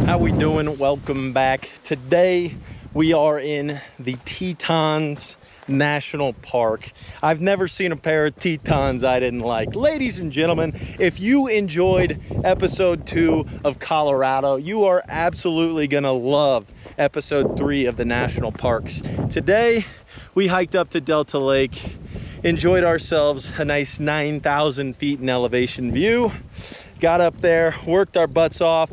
How we doing? Welcome back. Today we are in the Tetons National Park. I've never seen a pair of Tetons I didn't like. Ladies and gentlemen, if you enjoyed episode 2 of Colorado, you are absolutely gonna love episode 3 of the national parks. Today we hiked up to Delta Lake, enjoyed ourselves a nice 9,000 feet in elevation view, got up there, worked our butts off,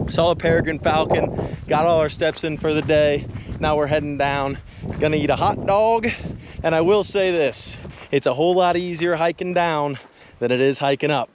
saw a peregrine falcon, got all our steps in for the day. Now we're heading down, gonna eat a hot dog. And I will say this, it's a whole lot easier hiking down than it is hiking up.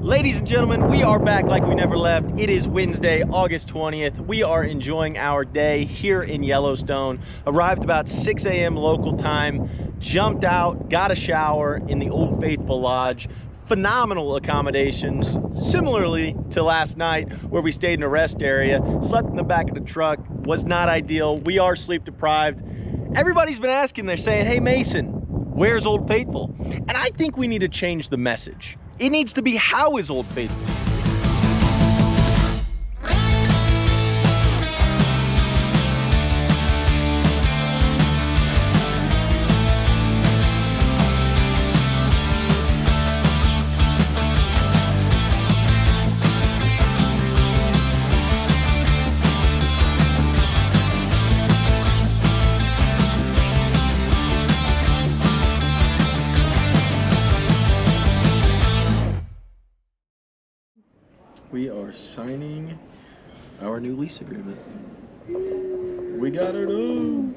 Ladies and gentlemen, we are back like we never left. It is Wednesday, August 20th. We are enjoying our day here in Yellowstone. Arrived about 6 a.m. local time, jumped out, got a shower in the Old Faithful Lodge. Phenomenal accommodations, similarly to last night where we stayed in a rest area. Slept in the back of the truck, was not ideal. We are sleep deprived. Everybody's been asking, they're saying, hey Mason, where's Old Faithful? And I think we need to change the message. It needs to be, how is Old Faithful? We are signing our new lease agreement. We got it all.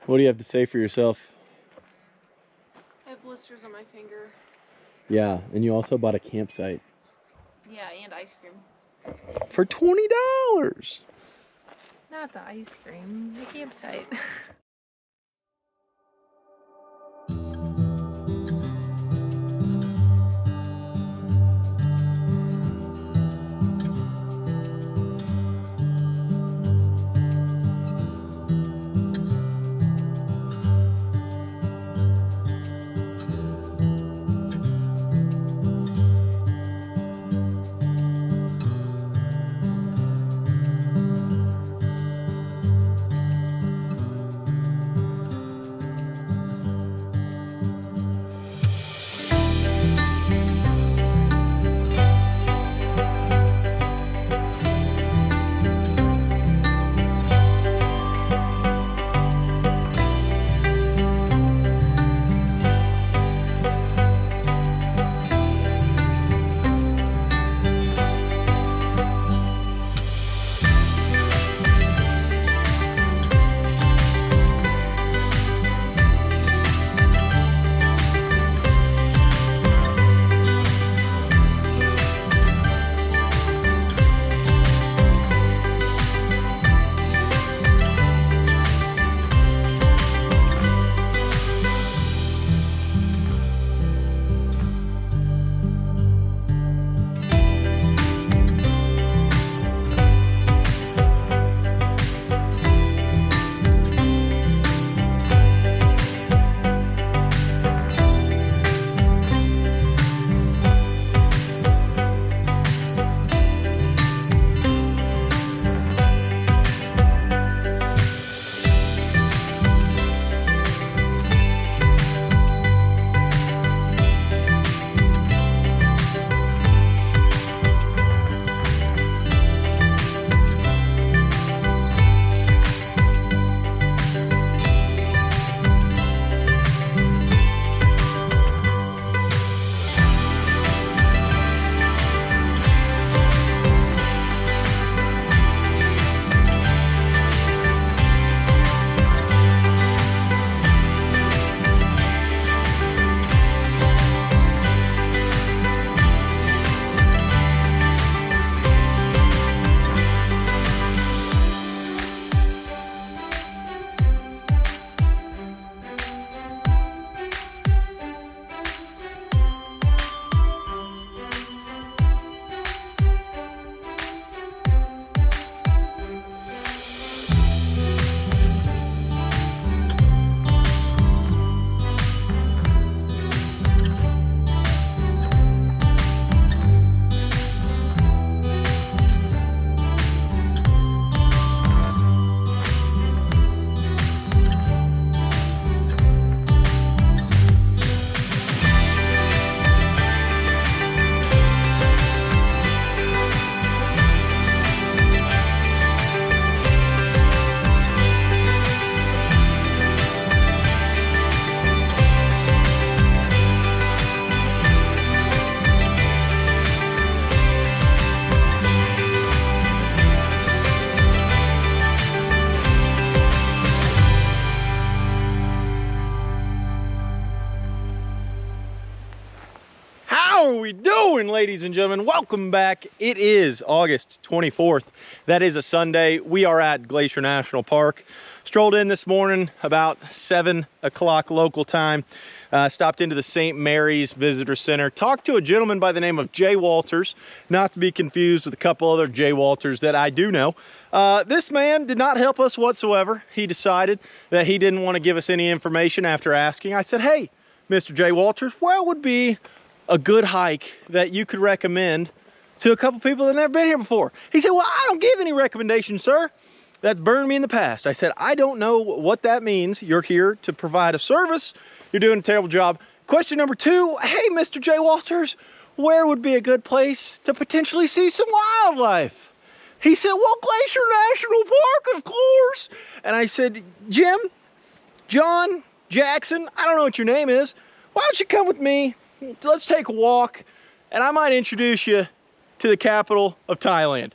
What do you have to say for yourself? I have blisters on my finger. Yeah, and you also bought a campsite. Yeah, and ice cream. For $20. Not the ice cream, the campsite. doing, ladies and gentlemen? Welcome back. It is August 24th. That is a Sunday. We are at Glacier National Park. Strolled in this morning about 7 o'clock local time. Stopped into the St. Mary's Visitor Center. Talked to a gentleman by the name of Jay Walters, not to be confused with a couple other Jay Walters that I do know. This man did not help us whatsoever. He decided that he didn't want to give us any information after asking. I said, hey, Mr. Jay Walters, where would be a good hike that you could recommend to a couple people that have never been here before? He said, well, I don't give any recommendations, sir. That's burned me in the past. I said, I don't know what that means. You're here to provide a service. You're doing a terrible job. Question number 2, hey, Mr. Jay Walters, where would be a good place to potentially see some wildlife? He said, well, Glacier National Park, of course. And I said, Jim, John, Jackson, I don't know what your name is. Why don't you come with me? Let's take a walk, and I might introduce you to the capital of Thailand.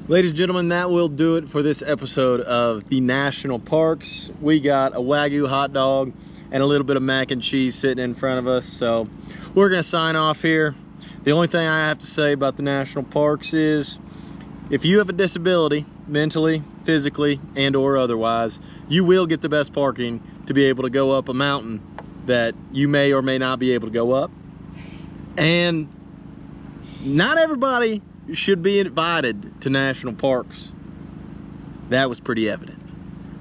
Ladies and gentlemen, that will do it for this episode of the National Parks. We got a Wagyu hot dog and a little bit of mac and cheese sitting in front of us. So we're gonna sign off here. The only thing I have to say about the National Parks is if you have a disability, mentally, physically, and or otherwise, you will get the best parking to be able to go up a mountain that you may or may not be able to go up. And not everybody should be invited to national parks. That was pretty evident.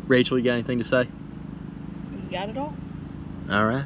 Rachel, you got anything to say? You got it all? All right.